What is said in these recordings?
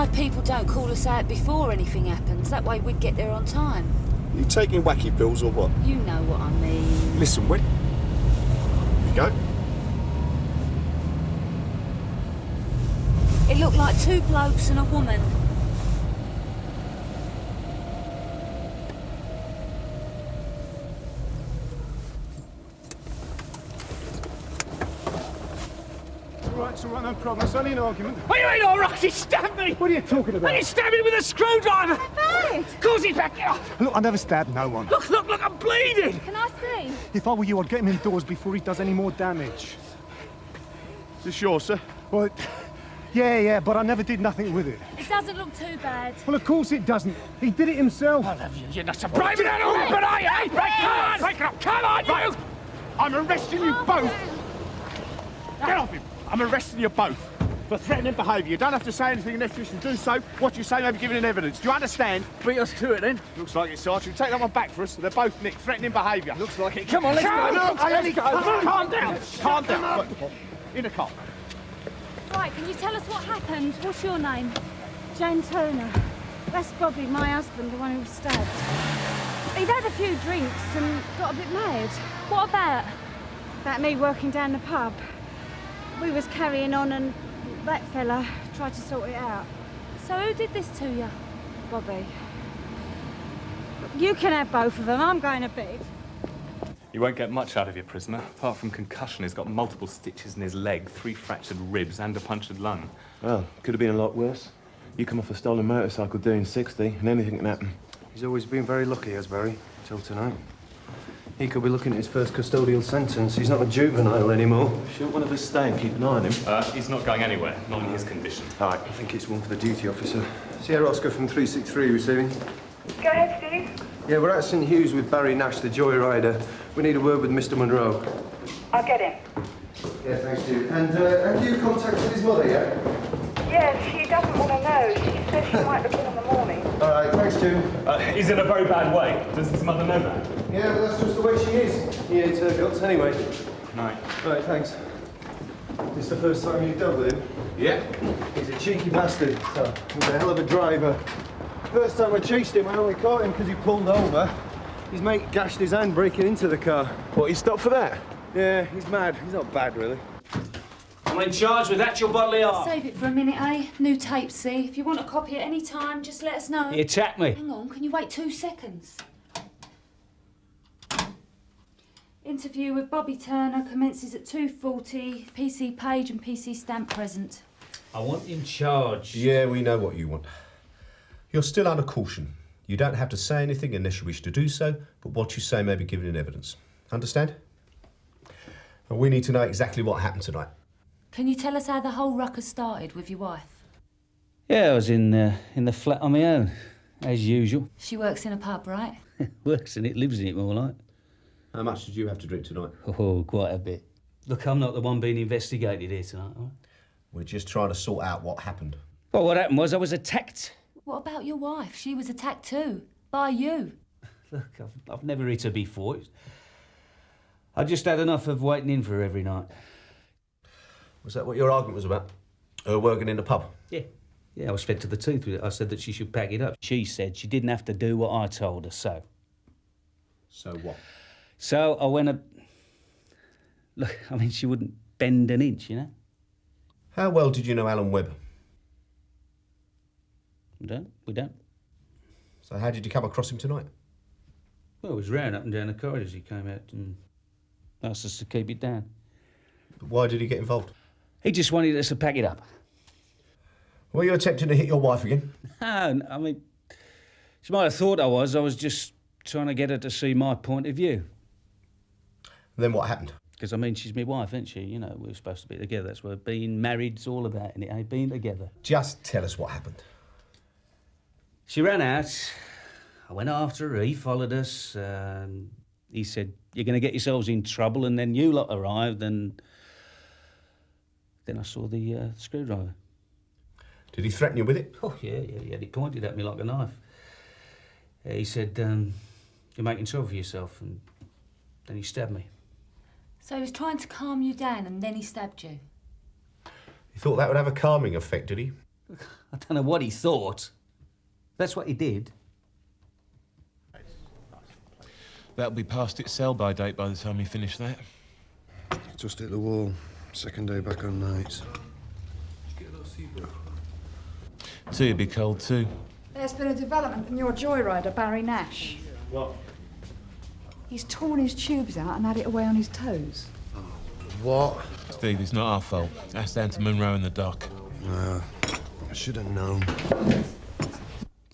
why people don't call us out before anything happens. That way we'd get there on time. You taking wacky pills or what? You know what I mean. Listen, when... Here you go. It looked like two blokes and a woman. It's all right, no problem. It's only an argument. What do you mean, all right? He stabbed me! What are you talking about? He stabbed me with a screwdriver! Of course he's back here! Look, I never stabbed no one. Look, I'm bleeding! Can I see? If I were you, I'd get him indoors before he does any more damage. Is this yours, sir? Well, yeah, but I never did nothing with it. It doesn't look too bad. Well, of course it doesn't. He did it himself. I love you. You're not surprising at all, but I ain't! Break it up! Come on, you! I'm arresting you both! Get off him! I'm arresting you both for threatening behaviour. You don't have to say anything unless you wish to do so. What you say may be given in evidence. Do you understand? Beat us to it, then. Looks like it, Sergeant. Take that one back for us. They're both nicked, threatening behaviour. Looks like it. Come on, let's go. Let's go. Calm down. Calm down. In the car. Right, can you tell us what happened? What's your name? Jane Turner. That's Bobby, my husband, the one who was stabbed. He'd had a few drinks and got a bit mad. What about? About me working down the pub. We was carrying on and that fella tried to sort it out. So who did this to you? Bobby. You can have both of them. I'm going to bed. You won't get much out of your prisoner. Apart from concussion, he's got multiple stitches in his leg, 3 fractured ribs and a punctured lung. Well, could have been a lot worse. You come off a stolen motorcycle doing 60 and anything can happen. He's always been very lucky, has Barry, till tonight. He could be looking at his first custodial sentence. He's not a juvenile anymore. Should one of us stay and keep an eye on him? He's not going anywhere, not in his condition. All right, I think it's one for the duty officer. Sierra Oscar from 363 receiving. Go ahead, Steve. Yeah, we're at St Hughes with Barry Nash, the joyrider. We need a word with Mr. Monroe. I'll get him. Yeah, thanks, Steve. And have you contacted his mother yet? Yes, she doesn't want to know. She says she might look in the morning. All right, thanks, Stu. He's in a very bad way. Does his mother know that? Yeah, but that's just the way she is. He hates her guts anyway. Night. All right, thanks. This is the first time you've dealt with him? Yeah. He's a cheeky bastard. So, he's a hell of a driver. First time I chased him, I only caught him because he pulled over. His mate gashed his hand breaking into the car. What, he stopped for that? Yeah, he's mad. He's not bad, really. I'm in charge with that, your bodily art. Save it for a minute, eh? New tape, see? If you want a copy at any time, just let us know. He attacked me. Hang on, can you wait 2 seconds? Interview with Bobby Turner commences at 2:40. PC page and PC stamp present. I want in charge. Yeah, we know what you want. You're still under caution. You don't have to say anything unless you wish to do so, but what you say may be given in evidence. Understand? And we need to know exactly what happened tonight. Can you tell us how the whole ruckus started with your wife? Yeah, I was in the flat on my own, as usual. She works in a pub, right? Works in it, lives in it, more like. How much did you have to drink tonight? Oh, quite a bit. Look, I'm not the one being investigated here tonight, all right? We're just trying to sort out what happened. Well, what happened was I was attacked. What about your wife? She was attacked too. By you. Look, I've never hit her before. I just had enough of waiting in for her every night. Was that what your argument was about? Her working in the pub? Yeah, I was fed to the tooth with it. I said that she should pack it up. She said she didn't have to do what I told her, so. So what? So I went up... Look, I mean, she wouldn't bend an inch, you know? How well did you know Alan Webb? We don't. So how did you come across him tonight? Well, it was round up and down the corridors. He came out and asked us to keep it down. But why did he get involved? He just wanted us to pack it up. Were you attempting to hit your wife again? No, I mean, she might have thought I was. I was just trying to get her to see my point of view. Then what happened? Because, I mean, she's my wife, isn't she? You know, we're supposed to be together. That's what being married's all about, isn't it, eh? Being together. Just tell us what happened. She ran out. I went after her. He followed us. He said, "You're going to get yourselves in trouble," and then you lot arrived, and then I saw the screwdriver. Did he threaten you with it? Oh, yeah. He pointed at me like a knife. He said, "You're making trouble for yourself," and then he stabbed me. So he was trying to calm you down and then he stabbed you? He thought that would have a calming effect, did he? I don't know what he thought. That's what he did. That'll be past its sell-by date by the time you finish that. Just hit the wall. Second day back on nights. Tea'd be cold too. There's been a development in your joyrider, Barry Nash. What? He's torn his tubes out and had it away on his toes. What? Steve, it's not our fault. That's down to Munro and the doc. I should have known.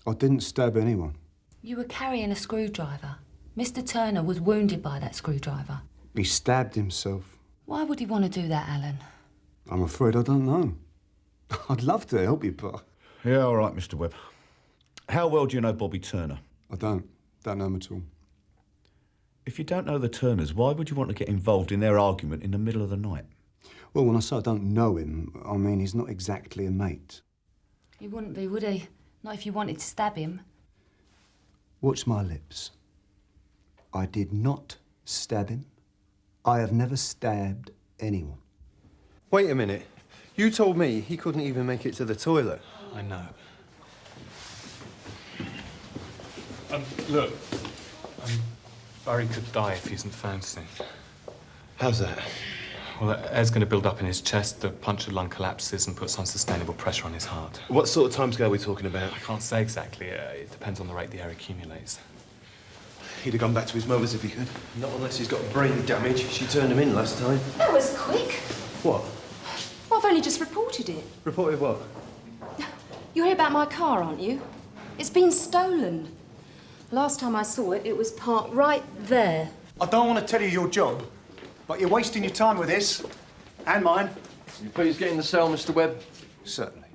I didn't stab anyone. You were carrying a screwdriver. Mr. Turner was wounded by that screwdriver. He stabbed himself. Why would he want to do that, Alan? I'm afraid I don't know. I'd love to help you, but... Yeah, all right, Mr. Webb. How well do you know Bobby Turner? I don't. Don't know him at all. If you don't know the Turners, why would you want to get involved in their argument in the middle of the night? Well, when I say I don't know him, I mean he's not exactly a mate. He wouldn't be, would he? Not if you wanted to stab him. Watch my lips. I did not stab him. I have never stabbed anyone. Wait a minute. You told me he couldn't even make it to the toilet. I know. Look. Barry could die if he isn't found soon. How's that? Well, air's going to build up in his chest, the punctured lung collapses and puts unsustainable pressure on his heart. What sort of timescale are we talking about? I can't say exactly. It depends on the rate the air accumulates. He'd have gone back to his mother's if he could. Not unless he's got brain damage. She turned him in last time. That was quick. What? Well, I've only just reported it. Reported what? You hear about my car, aren't you? It's been stolen. Last time I saw it, it was parked right there. I don't want to tell you your job, but you're wasting your time with this. And mine. Will you please get in the cell, Mr. Webb? Certainly.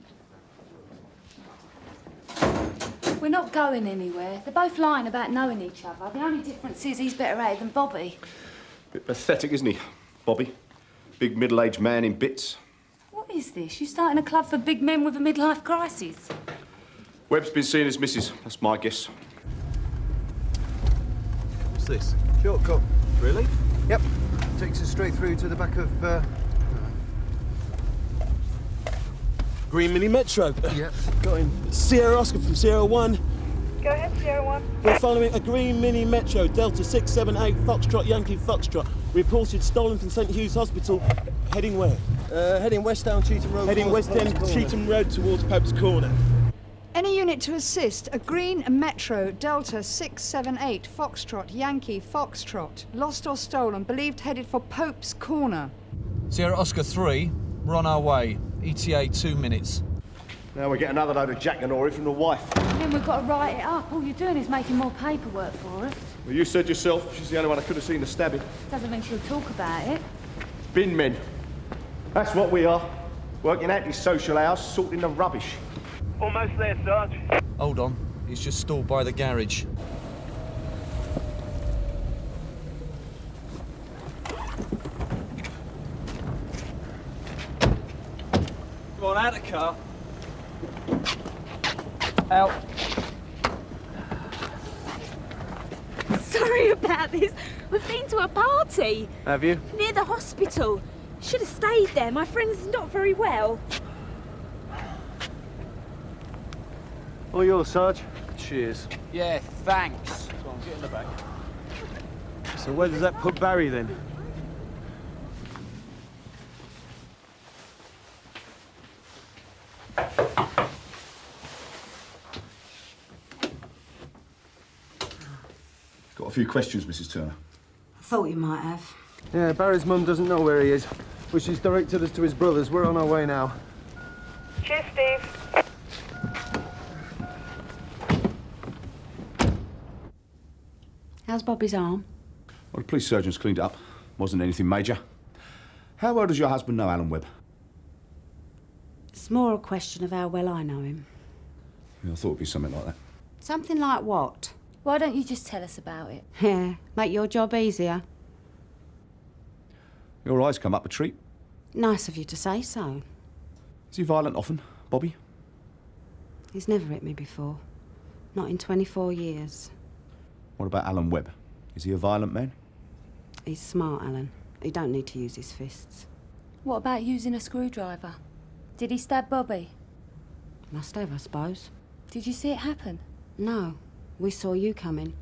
We're not going anywhere. They're both lying about knowing each other. The only difference is he's better at it than Bobby. Bit pathetic, isn't he, Bobby? Big middle-aged man in bits. What is this? You starting a club for big men with a midlife crisis? Webb's been seeing his missus. That's my guess. What's this? Shortcut. Really? Yep. Takes us straight through to the back of, Green Mini Metro. Yep. Got him. Sierra Oscar from Sierra 1. Go ahead, Sierra 1. We're following a Green Mini Metro, Delta 678 Foxtrot Yankee Foxtrot. Reported stolen from St Hugh's Hospital. Heading where? Heading west down Cheetham Road. Heading west end Cheetham Road towards Pope's Corner. Any unit to assist. A green Metro, Delta 678, Foxtrot, Yankee, Foxtrot. Lost or stolen, believed headed for Pope's Corner. Sierra Oscar 3, we're on our way. ETA 2 minutes. Now we get another load of Jack and Ori from the wife. And then we've got to write it up. All you're doing is making more paperwork for us. Well, you said yourself she's the only one I could have seen the stabbing. Doesn't mean she'll talk about it. Bin men. That's what we are. Working out his social hours, sorting the rubbish. Almost there, Sarge. Hold on. He's just stalled by the garage. Come on, out of the car. Out. Sorry about this. We've been to a party. Have you? Near the hospital. Should have stayed there. My friend's not very well. All yours, Sarge. Cheers. Yeah, thanks. Come on, get in the back. So where does that put Barry, then? Got a few questions, Mrs. Turner. I thought you might have. Yeah, Barry's mum doesn't know where he is, but she's directed us to his brother's. We're on our way now. Cheers, Steve. How's Bobby's arm? Well, the police surgeon's cleaned it up. Wasn't anything major. How well does your husband know Alan Webb? It's more a question of how well I know him. Yeah, I thought it'd be something like that. Something like what? Why don't you just tell us about it? Yeah, make your job easier. Your eyes come up a treat. Nice of you to say so. Is he violent often, Bobby? He's never hit me before. Not in 24 years. What about Alan Webb? Is he a violent man? He's smart, Alan. He don't need to use his fists. What about using a screwdriver? Did he stab Bobby? Must have, I suppose. Did you see it happen? No. We saw you coming.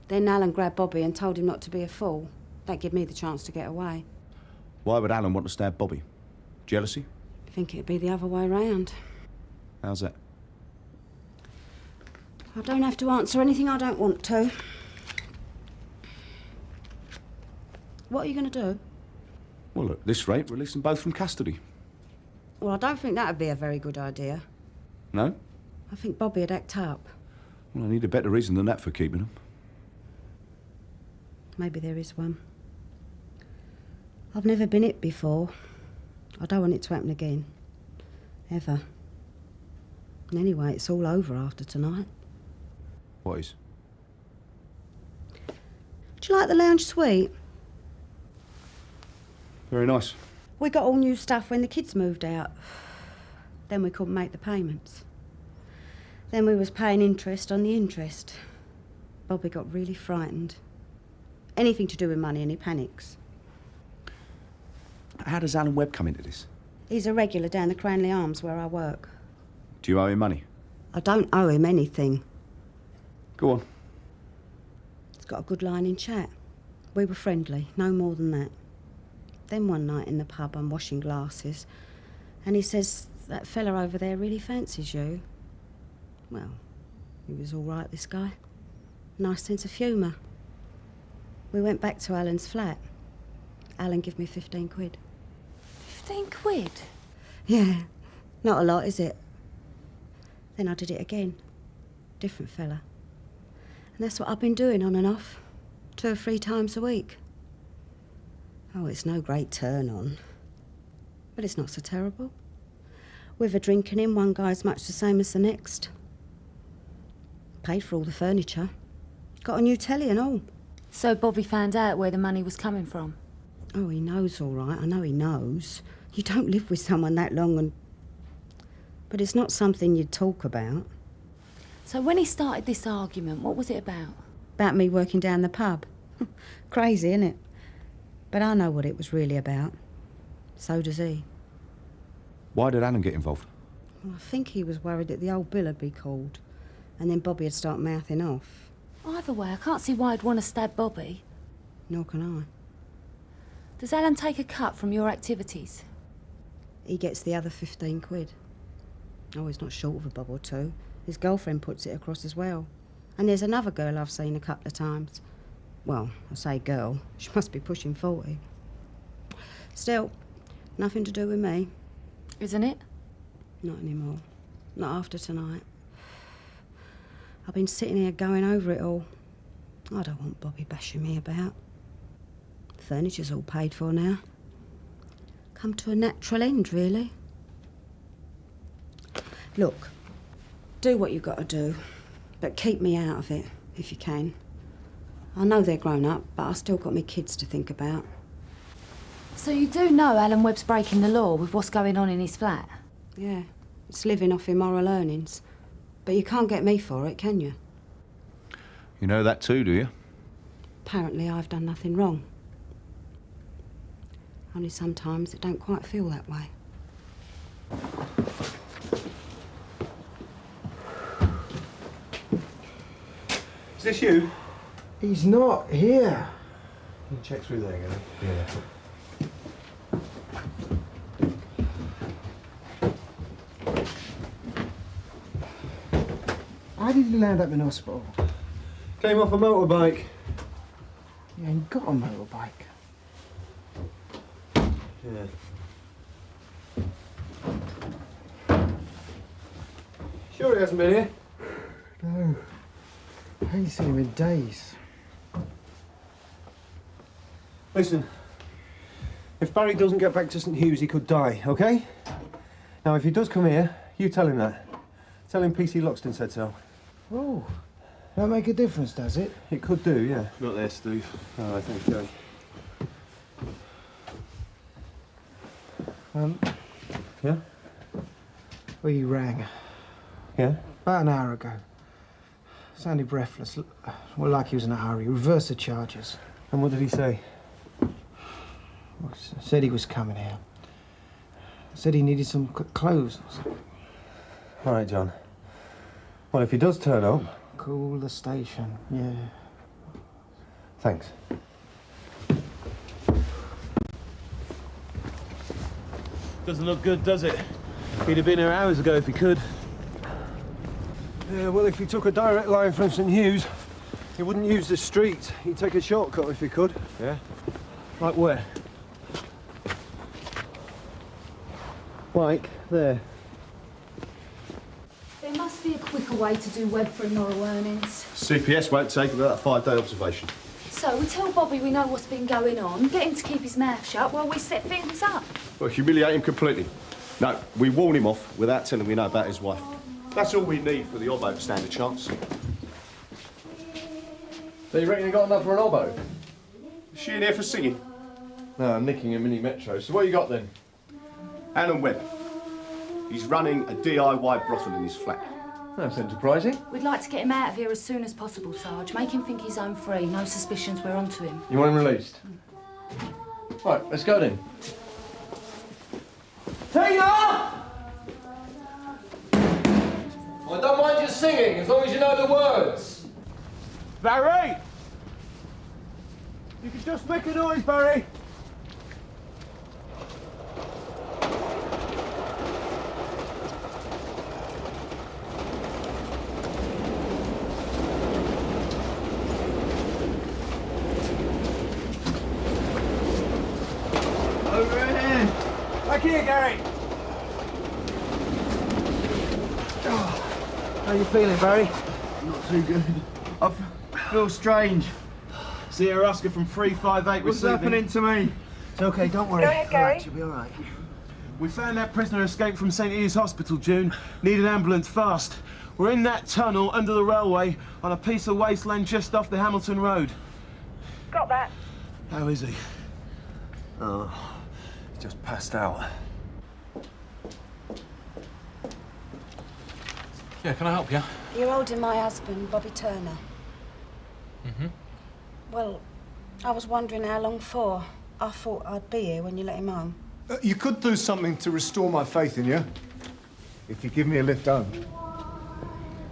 Then Alan grabbed Bobby and told him not to be a fool. That gave me the chance to get away. Why would Alan want to stab Bobby? Jealousy? I think it'd be the other way round. How's that? I don't have to answer anything I don't want to. What are you going to do? Well, at this rate, release them both from custody. Well, I don't think that would be a very good idea. No? I think Bobby would act up. Well, I need a better reason than that for keeping them. Maybe there is one. I've never been it before. I don't want it to happen again. Ever. And anyway, it's all over after tonight. What is? Do you like the lounge suite? Very nice. We got all new stuff when the kids moved out. Then we couldn't make the payments. Then we was paying interest on the interest. Bobby got really frightened. Anything to do with money and he panics. How does Alan Webb come into this? He's a regular down the Cranley Arms where I work. Do you owe him money? I don't owe him anything. Go on. He's got a good line in chat. We were friendly, no more than that. Then one night in the pub, I'm washing glasses, and he says, that fella over there really fancies you. Well, he was all right, this guy. Nice sense of humour. We went back to Alan's flat. Alan gave me 15 quid. 15 quid? Yeah, not a lot, is it? Then I did it again. Different fella. And that's what I've been doing on and off. 2 or 3 times a week. Oh, it's no great turn on. But it's not so terrible. With a drinking in, one guy's much the same as the next. Paid for all the furniture. Got a new telly and all. So Bobby found out where the money was coming from? Oh, he knows all right. I know he knows. You don't live with someone that long and... But it's not something you'd talk about. So when he started this argument, what was it about? About me working down the pub. Crazy, innit? But I know what it was really about. So does he. Why did Alan get involved? Well, I think he was worried that the old bill would be called. And then Bobby would start mouthing off. Either way, I can't see why I'd want to stab Bobby. Nor can I. Does Alan take a cut from your activities? He gets the other 15 quid. Oh, he's not short of a bob or two. His girlfriend puts it across as well. And there's another girl I've seen a couple of times. Well, I say girl. She must be pushing 40. Still, nothing to do with me. Isn't it? Not anymore. Not after tonight. I've been sitting here going over it all. I don't want Bobby bashing me about. Furniture's all paid for now. Come to a natural end, really. Look, do what you got to do, but keep me out of it, if you can. I know they're grown up, but I still got me kids to think about. So you do know Alan Webb's breaking the law with what's going on in his flat? Yeah, it's living off immoral earnings. But you can't get me for it, can you? You know that too, do you? Apparently I've done nothing wrong. Only sometimes it don't quite feel that way. Is this you? He's not here. You can check through there, can you? Yeah. How did you land up in hospital? Came off a motorbike. You ain't got a motorbike. Yeah. Sure he hasn't been here? No. I ain't seen him in days. Listen, if Parry doesn't get back to St Hugh's, he could die, OK? Now, if he does come here, you tell him that. Tell him PC Loxton said so. Oh, that make a difference, does it? It could do, yeah. Not there, Steve. All right, thanks, Joe. Yeah? Well, you rang. Yeah? About an hour ago. Sounded breathless. Well, like he was in a hurry. Reverse the charges. And what did he say? Well, said he was coming here. Said he needed some clothes. All right, John. Well, if he does turn up... Call the station, yeah. Thanks. Doesn't look good, does it? He'd have been here hours ago if he could. Yeah, well, if he took a direct line from St Hughes, he wouldn't use the streets. He'd take a shortcut if he could. Yeah? Like where? Like there. There must be a quicker way to do Webb for immoral earnings. CPS won't take about a 5-day observation. So we tell Bobby we know what's been going on, get him to keep his mouth shut while we set things up. Well, humiliate him completely. No, we warn him off without telling him we know about his wife. That's all we need for the Obbo to stand a chance. So you reckon you got enough for an Obbo? Is she in here for singing? No, I'm nicking a mini metro. So what you got then? Alan Webb. He's running a DIY brothel in his flat. That's enterprising. We'd like to get him out of here as soon as possible, Sarge. Make him think he's home free. No suspicions we're onto him. You want him released? Right, let's go then. Tina! I don't mind you singing, as long as you know the words. Barry! You can just make a noise, Barry. Over here. Back here, Gary. How you feeling, Barry? Not too good. I feel strange. Sierra Oscar from 358 What's happening to me? It's okay, don't worry. Go ahead, Gary. All right, you'll be all right. We found that prisoner escaped from St Hughes Hospital, June. Need an ambulance fast. We're in that tunnel under the railway on a piece of wasteland just off the Hamilton Road. Got that. How is he? Oh, he just passed out. Yeah, can I help you? You're holding my husband, Bobby Turner. Mm-hmm. Well, I was wondering how long for. I thought I'd be here when you let him home. You could do something to restore my faith in you. If you give me a lift home.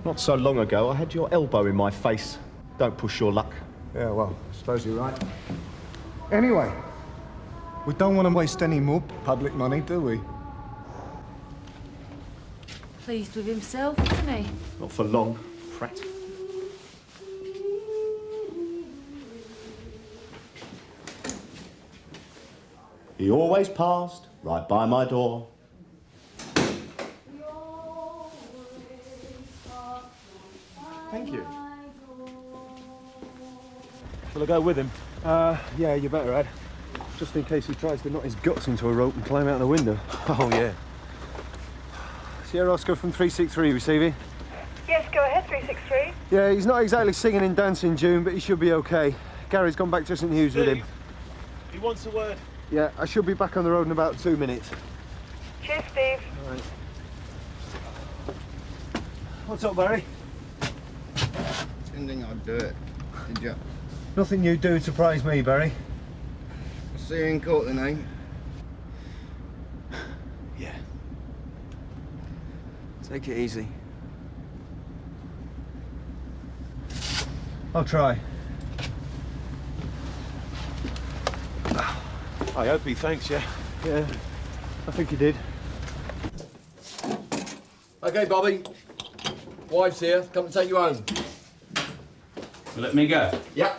Not so long ago, I had your elbow in my face. Don't push your luck. Yeah, well, I suppose you're right. Anyway, we don't want to waste any more public money, do we? Pleased with himself, isn't he? Not for long, prat. He always passed right by my door. Thank you. Shall I go with him? Yeah, you better, Ed. Just in case he tries to knock his guts into a rope and climb out the window. Oh, yeah. Sierra Oscar from 363 receiving. Yes, go ahead, 363. Yeah, he's not exactly singing and dancing, June, but he should be okay. Gary's gone back to St Hughes with him. He wants a word. Yeah, I should be back on the road in about 2 minutes. Cheers, Steve. All right. What's up, Barry? Didn't think I'd do it, did you? Nothing you do would surprise me, Barry. I'll see you in court then, eh? Yeah. Take it easy. I'll try. I hope he thanks you. Yeah, I think he did. Okay, Bobby. Wife's here. Come to take you home. Let me go. Yeah.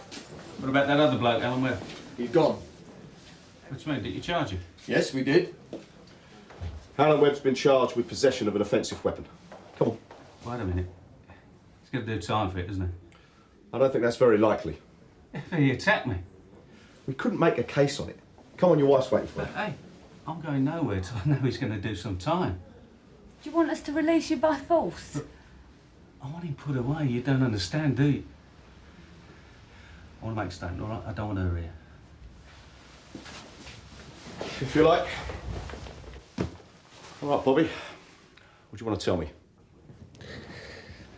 What about that other bloke, Alan Webb? He's gone. What do you mean? Did you charge him? Yes, we did. Alan Webb's been charged with possession of an offensive weapon. Come on. Wait a minute. He's going to do time for it, isn't he? I don't think that's very likely. If he attacked me. We couldn't make a case on it. Come on, your wife's waiting for But, you. hey, I'm going nowhere till I know he's going to do some time. Do you want us to release you by force? I want him put away. You don't understand, do you? I want to make a statement, all right? I don't want her here. If you like. All right, Bobby. What do you want to tell me?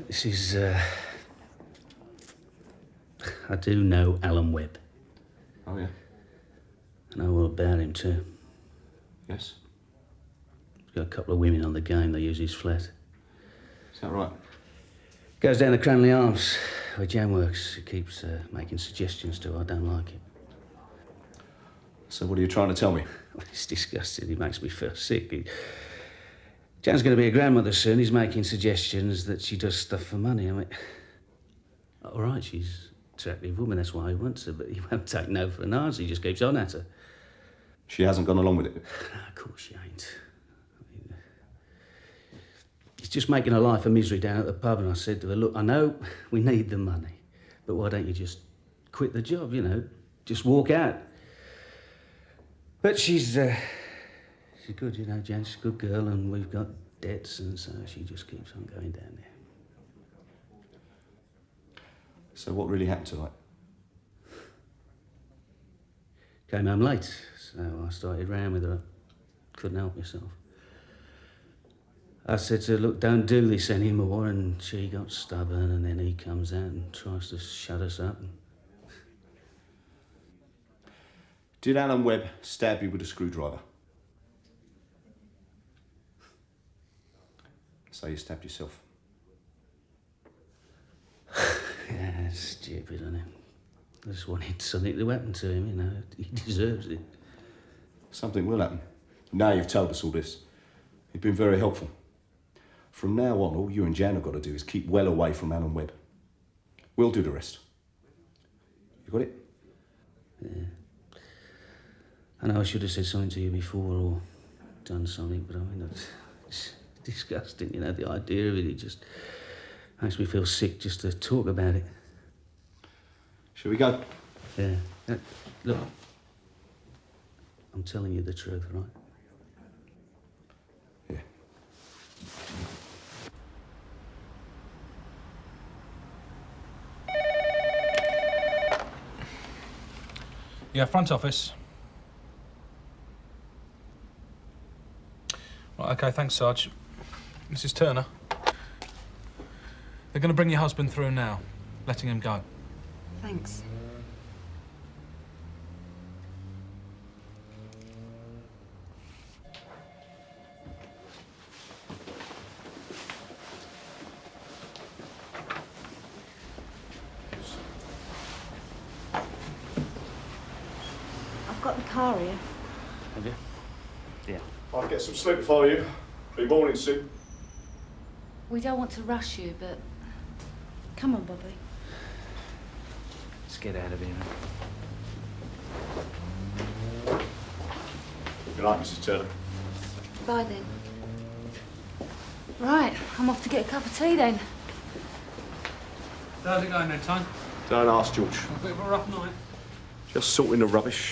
This is, I do know Alan Webb. Oh, yeah? I know all about him, too. Yes? He's got a couple of women on the game. They use his flat. Is that right? Goes down to Cranley Arms, where Jan works. He keeps making suggestions to her. I don't like it. So what are you trying to tell me? It's disgusting. He makes me feel sick. Jan's going to be a grandmother soon. He's making suggestions that she does stuff for money. I mean, all right, she's an attractive woman. That's why he wants her, but he won't take no for an answer. He just keeps on at her. She hasn't gone along with it? No, of course she ain't. He's just making her life a misery down at the pub, and I said to her, look, I know we need the money, but why don't you just quit the job, you know? Just walk out. But she's good, you know, Jan. She's a good girl, and we've got debts, and so she just keeps on going down there. So what really happened tonight? Came home late, so I started round with her. I couldn't help myself. I said to her, look, don't do this anymore, and she got stubborn, and then he comes out and tries to shut us up. Did Alan Webb stab you with a screwdriver? So you stabbed yourself? Yeah, it's stupid, isn't it? I just wanted something to happen to him, you know. He deserves it. Something will happen. Now you've told us all this. You've been very helpful. From now on, all you and Jan have got to do is keep well away from Alan Webb. We'll do the rest. You got it? Yeah. I know I should have said something to you before or done something, but I mean, it's disgusting, you know, the idea of it. It just makes me feel sick just to talk about it. Shall we go? Yeah. Look, I'm telling you the truth, right? Yeah. Yeah, front office. Right, OK, thanks, Sarge. Mrs. Turner. They're going to bring your husband through now, letting him go. Thanks. I've got the car here. Have you? Yeah. I'll get some sleep for you. Be morning soon. We don't want to rush you, but... Come on, Bobby. Let's get out of here. Good night, Mrs. Turner. Bye, then. Right, I'm off to get a cup of tea, then. How's it going then, Tone? Don't ask, George. A bit of a rough night. Just sorting the rubbish.